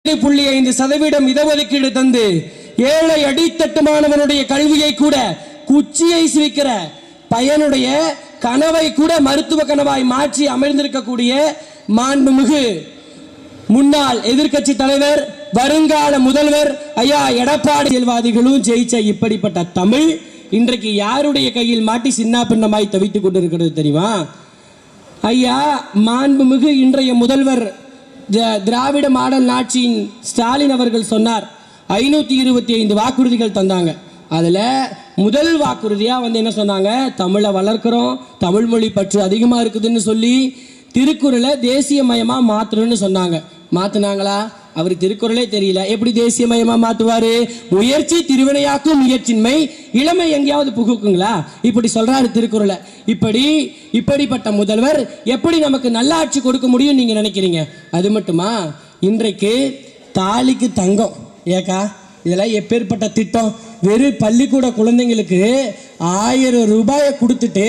5% இடஒதுக்கீடு தந்து ஏழை அடித்தட்டு மாணவனுடைய கல்வியை கூட குச்சியை சிவிக்கிற பயனுடைய கனவை கூட மருத்துவ கனவாய் மாற்றி அமர்ந்திருக்கக்கூடிய மாண்புமிகு முன்னாள் எதிர்க்கட்சி தலைவர் வருங்கால முதல்வர் ஐயா எடப்பாடி செல்வாதிகளும் ஜெயிச்ச இப்படிப்பட்ட தமிழ் இன்றைக்கு யாருடைய கையில் மாட்டி சின்ன பின்னமாய் தவித்துக் கொண்டிருக்கிறது தெரியுமா? ஐயா மாண்புமிகு இன்றைய முதல்வர் திராவிட மாடல் ஆட்சியின் ஸ்டாலின் அவர்கள் சொன்னார் 525 வாக்குறுதிகள் தந்தாங்க. அதில் முதல் வாக்குறுதியாக என்ன சொன்னாங்க, தமிழை வளர்க்குறோம், தமிழ் மொழி பற்று அதிகமாக இருக்குதுன்னு சொல்லி திருக்குறளை தேசியமயமாக மாற்றணும்னு சொன்னாங்க. மாற்றினாங்களா? அவர் திருக்குறளே தெரியல, எப்படி தேசியமயமாக மாற்றுவார்? முயற்சி திருவினையாக்கும் முயற்சின்மை இளமை எங்கேயாவது புகுக்குங்களா? இப்படி சொல்றாரு திருக்குறளை. இப்படிப்பட்ட முதல்வர் எப்படி நமக்கு நல்லாட்சி கொடுக்க முடியும் நீங்க நினைக்கிறீங்க? அது மட்டுமா, இன்றைக்கு தாலிக்கு தங்கம் ஏக்கா, இதெல்லாம் எப்பேற்பட்ட திட்டம்! வெறும் பள்ளிக்கூட குழந்தைங்களுக்கு 1000 ரூபாயை கொடுத்துட்டு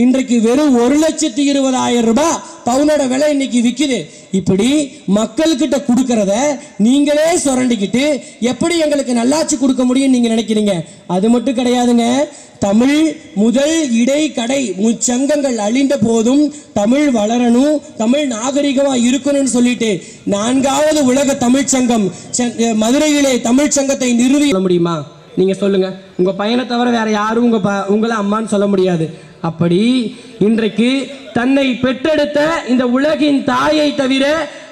இன்றைக்கு வெறும் 1,20,000 ரூபாய் பவுனோட விலை இன்னைக்கு விற்குது. இப்படி மக்கள்கிட்ட கொடுக்கறத நீங்களே சுரண்டிக்கிட்டு எப்படி எங்களுக்கு நல்லாட்சி கொடுக்க முடியும் நீங்க நினைக்கிறீங்க? அது மட்டும் கிடையாதுங்க. தமிழ் முதல் இடை கடை முச்சங்கங்கள் அழிந்த போதும் தமிழ் வளரணும், தமிழ் நாகரிகமா இருக்கணும்னு சொல்லிட்டு 4வது உலக தமிழ் சங்கம் மதுரையிலே தமிழ் சங்கத்தை நிறுவி சொல்ல முடியுமா? நீங்க சொல்லுங்க. உங்க பையனை தவிர வேற யாரும் உங்களை அம்மான்னு சொல்ல முடியாது. அப்படி இன்றைக்கு தன்னை பெற்றெடுத்த இந்த உலகின் தாயை தவிர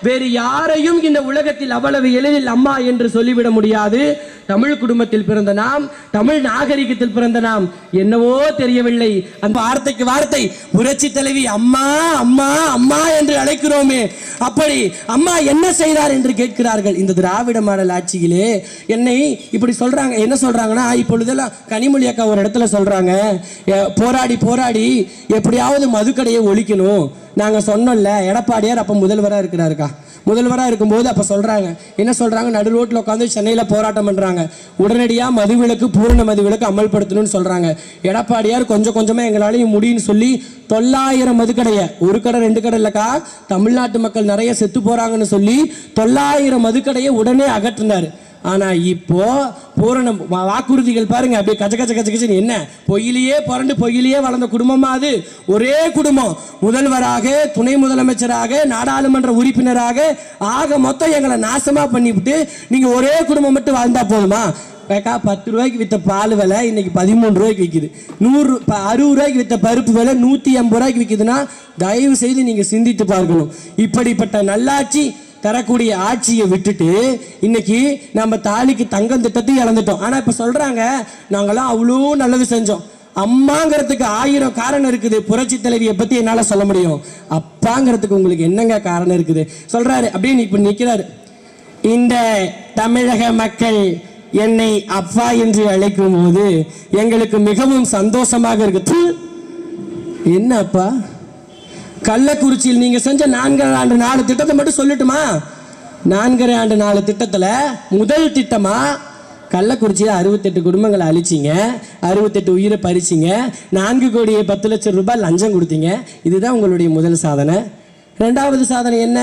வேறு யாரையும் இந்த உலகத்தில் அவ்வளவு எளிதில் அம்மா என்று சொல்லிவிட முடியாது. தமிழ் குடும்பத்தில் பிறந்த நாம், தமிழ் நாகரிகத்தில் பிறந்த நாம், என்னவோ தெரியவில்லை, அந்த வார்த்தைக்கு வார்த்தை புரட்சி தலைவி அம்மா அம்மா அம்மா என்று அழைக்கிறோமே, அப்படி அம்மா என்ன செய்தார் என்று கேட்கிறார்கள். இந்த திராவிட மாடல் ஆட்சியிலே என்னை இப்படி சொல்றாங்க. என்ன சொல்றாங்கன்னா, இப்பொழுதெல்லாம் கனிமொழி அக்கா ஒரு இடத்துல சொல்றாங்க, போராடி போராடி எப்படியாவது மதுக்கடையை ஒழிக்கணும். நாங்கள் சொன்னோம்ல, எடப்பாடியார் அப்போ முதல்வராக இருக்கிறாருக்கா. முதல்வராக இருக்கும்போது அப்போ சொல்கிறாங்க, என்ன சொல்கிறாங்க, நடு ரோட்டில் உட்காந்து சென்னையில் போராட்டம் பண்ணுறாங்க, உடனடியாக மதுவிலக்கு பூரண மதுவிலக்கு அமல்படுத்தணும்னு சொல்கிறாங்க. எடப்பாடியார் கொஞ்சம் கொஞ்சமாக எங்களாலையும் முடியும்னு சொல்லி 900 மதுக்கடையை, ஒரு கடை 2 கடை இல்லைக்கா, தமிழ்நாட்டு மக்கள் நிறைய செத்து போகிறாங்கன்னு சொல்லி 900 மதுக்கடையை உடனே அகற்றினார். ஆனா இப்போ பூரண வாக்குறுதிகள் பாருங்க, அப்படியே கச்ச கச்ச கச்ச கச்சன்னு. என்ன பொய்யிலேயே பிறந்து பொய்யிலேயே வளர்ந்த குடும்பமா அது? ஒரே குடும்பம், முதல்வராக, துணை முதலமைச்சராக, நாடாளுமன்ற உறுப்பினராக ஆக மொத்தம் எங்களை நாசமா பண்ணிவிட்டு நீங்க ஒரே குடும்பம் மட்டும் வாழ்ந்தா போதுமா? 10 ரூபாய்க்கு வித்த பால் விலை இன்னைக்கு 13 ரூபாய்க்கு விற்குது. 60 ரூபாய்க்கு வித்த பருப்பு விலை 150 ரூபாய்க்கு விற்குதுன்னா தயவு செய்து நீங்க சிந்தித்து பார்க்கணும். இப்படிப்பட்ட நல்லாட்சி தரக்கூடிய ஆட்சியை விட்டுட்டு இன்னைக்கு நம்ம தாலிக்கு தங்கம் திட்டத்தையும் இழந்துட்டோம். ஆனா இப்ப சொல்றாங்க, நாங்களாம் அவ்வளோ நல்லது செஞ்சோம். அம்மாங்கிறதுக்கு 1000 காரணம் இருக்குது. புரட்சி தலைவியை பத்தி என்னால சொல்ல முடியும், அப்பாங்கிறதுக்கு உங்களுக்கு என்னங்க காரணம் இருக்குது சொல்றாரு. அப்படின்னு இப்ப நிக்கிறாரு. இந்த தமிழக மக்கள் என்னை அப்பா என்று அழைக்கும் போது எங்களுக்கு மிகவும் சந்தோஷமாக இருக்கு. என்ன அப்பா? கள்ளக்குறிச்சியில் நீங்க செஞ்ச 4 ஆண்டு 4 திட்டத்தை மட்டும் சொல்லட்டுமா? 4 ஆண்டு 4 திட்டத்துல முதல் திட்டமா கள்ளக்குறிச்சியில் 68 குடும்பங்களை அழிச்சிங்க, 68 உயிரை பறிச்சிங்க, 4,10,00,000 ரூபாய் லஞ்சம் கொடுத்தீங்க. இதுதான் உங்களுடைய முதல் சாதனை. 2வது சாதனை என்ன?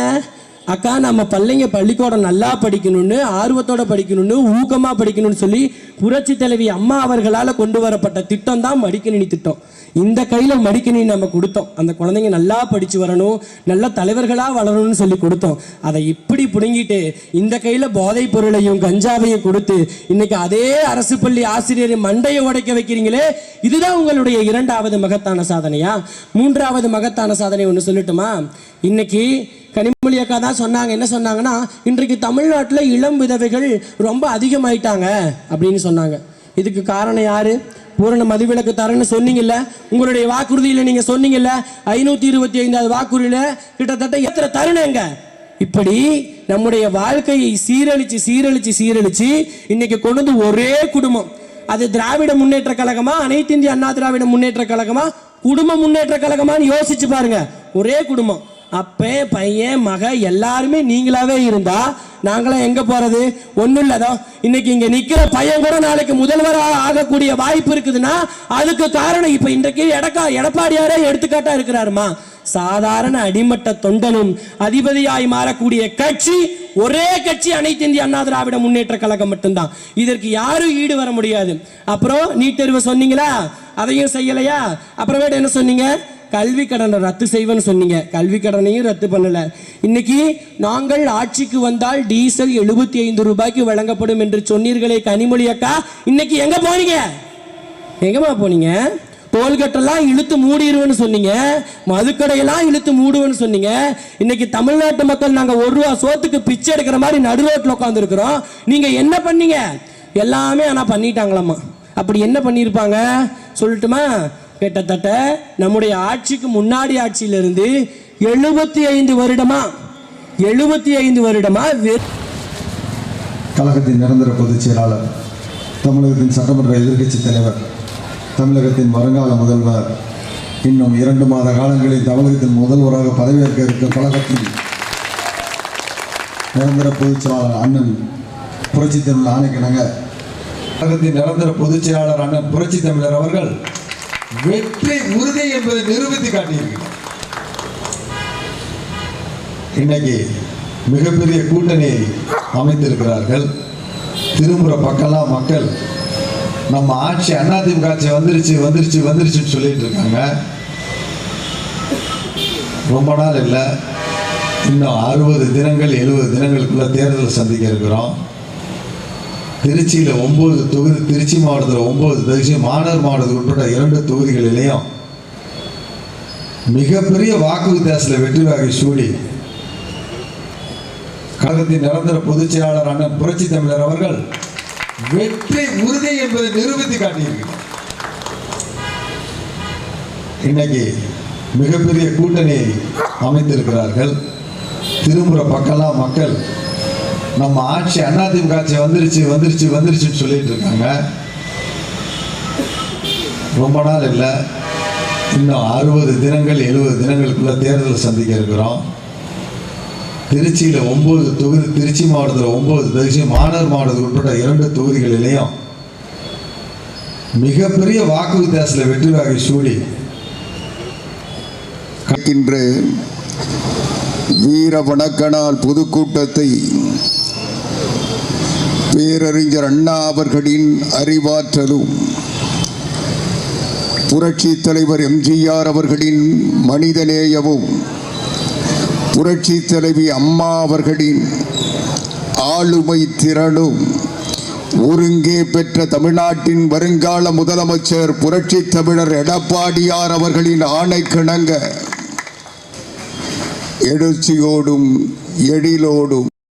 அக்கா, நம்ம பிள்ளைங்க பள்ளிக்கூடம் நல்லா படிக்கணும்னு, ஆர்வத்தோட படிக்கணும்னு, ஊக்கமா படிக்கணும்னு சொல்லி புரட்சி தலைவி அம்மா அவர்களால் கொண்டு வரப்பட்ட திட்டம் தான் மடிக்கணினி திட்டம். இந்த கையில் மடிக்கணினி நம்ம கொடுத்தோம். அந்த குழந்தைங்க நல்லா படிச்சு வரணும், நல்ல தலைவர்களாக வளரணும்னு சொல்லி கொடுத்தோம். அதை இப்படி பிடுங்கிட்டு இந்த கையில் போதைப் பொருளையும் கஞ்சாவையும் கொடுத்து இன்னைக்கு அதே அரசு பள்ளி ஆசிரியரை மண்டையை உடைக்க வைக்கிறீங்களே, இதுதான் உங்களுடைய 2வது மகத்தான சாதனையா? 3வது மகத்தான சாதனை ஒன்று சொல்லட்டுமா? இன்னைக்கு கனிமொழி அக்கா தான் சொன்னாங்க. என்ன சொன்னாங்கன்னா, இன்றைக்கு தமிழ்நாட்டில் இளம் விதவைகள் ரொம்ப அதிகமாயிட்டாங்க அப்படின்னு சொன்னாங்க. இதுக்கு காரணம் யாரு? பூரண மதுவிலக்கு தரேன்னு சொன்னீங்கல்ல, உங்களுடைய வாக்குறுதியில் நீங்க சொன்னீங்கல்ல, 525வது வாக்குறுதியில கிட்டத்தட்ட எத்தனை தருணங்க? இப்படி நம்முடைய வாழ்க்கையை சீரழிச்சு சீரழிச்சு சீரழிச்சு இன்னைக்கு கொண்டு ஒரே குடும்பம். அது திராவிட முன்னேற்ற கழகமா, அனைத்து இந்திய அண்ணா திராவிட முன்னேற்ற கழகமா, குடும்ப முன்னேற்ற கழகமான்னு யோசிச்சு பாருங்க. ஒரே குடும்பம், அப்பே பையன் மக எல்லாருமே நீங்களாவே இருந்தா நாங்களாம் எங்க போறது? ஒன்னும் இல்லதோ இன்னைக்கு இங்க நிக்கிற பையன் கூட நாளைக்கு முதல்வராக ஆகக்கூடிய வாய்ப்பு இருக்குதுன்னா அதுக்கு காரணம் இப்ப இன்றைக்கு எடப்பாடியாரே எடுத்துக்காட்டா இருக்கிறாருமா. சாதாரண அடிமட்ட தொண்டனும் அதிபதியாய் மாறக்கூடிய கட்சி ஒரே கட்சி அனைத்து இந்திய அண்ணா திராவிட முன்னேற்ற கழகம் மட்டும்தான். இதற்கு யாரும் ஈடு வர முடியாது. அப்புறம் நீட் தேர்வு சொன்னீங்களா, அதையும் செய்யலையா? அப்புறமேட்டு என்ன சொன்னீங்க? கல்வி கடனை ரத்து செய்வேன்னு சொன்னீங்க. கல்வி கடனையும் ரத்து பண்ணல. இன்னைக்கு நாங்கள் ஆட்சிக்கு வந்தால் டீசல் 75 ரூபாய்க்கு வழங்கப்படும் என்று சொன்னீர்களே கனிமொழி அக்கா, இன்னைக்கு எங்க போனீங்க? எங்கம்மா போனீங்க? டோல்கட்டெல்லாம் இழுத்து மூடிடுவேன்னு சொன்னீங்க, மதுக்கடையெல்லாம் இழுத்து மூடுவேன்னு சொன்னீங்க. இன்னைக்கு தமிழ்நாட்டு மக்கள் நாங்கள் 1 ரூபா சோத்துக்கு பிச்சை எடுக்கிற மாதிரி நடு ரோட்டில் உட்காந்துருக்கிறோம். நீங்க என்ன பண்ணீங்க? எல்லாமே ஆனால் பண்ணிட்டாங்களாம்மா. அப்படி என்ன பண்ணியிருப்பாங்க சொல்லட்டுமா? கிட்டத்தட்ட நம்முடைய ஆட்சிக்கு முன்னாடி ஆட்சியிலிருந்து 75 வருடமா கழகத்தின் நிரந்தர பொதுச் செயலாளர், தமிழகத்தின் சட்டமன்ற எதிர்க்கட்சி தலைவர், தமிழகத்தின் வருங்கால முதல்வர், இன்னும் 2 மாத காலங்களில் தமிழகத்தின் முதல்வராக பதவியேற்க இருக்க கழகத்தின் நிரந்தர பொதுச் செயலாளர் அண்ணன் புரட்சி தமிழர் ஆணைக்கிணங்க கழகத்தின் நிரந்தர பொதுச் செயலாளர் அண்ணன் புரட்சி தமிழர் அவர்கள் வெற்றி உறுதி என்பதை நிரூபித்து காட்டியிருக்கிறார். இன்னைக்கு மிகப்பெரிய கூட்டணியை அமைத்திருக்கிறார்கள். திரும்புற பக்கம்லாம் மக்கள் நம்ம ஆட்சி அதிமுக ஆட்சி வந்துருச்சுன்னு சொல்லிட்டு இருக்காங்க. ரொம்ப நாள் இல்லை, இன்னும் 60 தினங்கள் 70 தினங்களுக்குள்ள தேர்தல் சந்திக்க இருக்கிறோம். திருச்சியில் 9 தொகுதி, திருச்சி மாவட்டத்தில் 9 தொகுதி, மாநகர் மாவட்டத்தில் உட்பட்ட 2 தொகுதிகளிலேயும் மிகப்பெரிய வாக்கு வித்தியாசத்தில் வெற்றி வாகை சூடி கழகத்தின் நிரந்தர பொதுச் செயலாளர் அண்ணன் புரட்சி தமிழர் அவர்கள் வெற்றி உறுதி என்பதை நிரூபித்து காட்டியிருக்கிறார். இன்னைக்கு மிகப்பெரிய கூட்டணியை அமைத்திருக்கிறார்கள். திரும்புற பக்கம்லாம் மக்கள் நம்ம ஆட்சி அதிமுக ஆட்சி வந்துருச்சுன்னு சொல்லிட்டு இருக்காங்க. ரொம்ப நாள் இல்லை, இன்னும் 60 தினங்கள் 70 தினங்களுக்குள்ள தேர்தல் சந்திக்க இருக்கிறோம். திருச்சியில் 9 தொகுதி, திருச்சி மாவட்டத்தில் 9 தொகுதி, மாநகர் மாவட்டத்தில் உட்பட்ட 2 தொகுதிகளிலேயும் மிகப்பெரிய வாக்கு வித்தியாசத்தில் வெற்றி வாகை சூடி வீர வணக்க பொதுக்கூட்டத்தை பேரறிஞர் அண்ணா அவர்களின் அறிவாற்றலும், புரட்சி தலைவர் எம்ஜிஆர் அவர்களின் மனிதநேயமும், புரட்சி தலைவி அம்மா அவர்களின் ஆளுமை திறனும் ஒருங்கே பெற்ற தமிழ்நாட்டின் வருங்கால முதலமைச்சர் புரட்சி தமிழர் எடப்பாடியார் அவர்களின் ஆணைக்கிணங்க எழுச்சியோடும் எழிலோடும்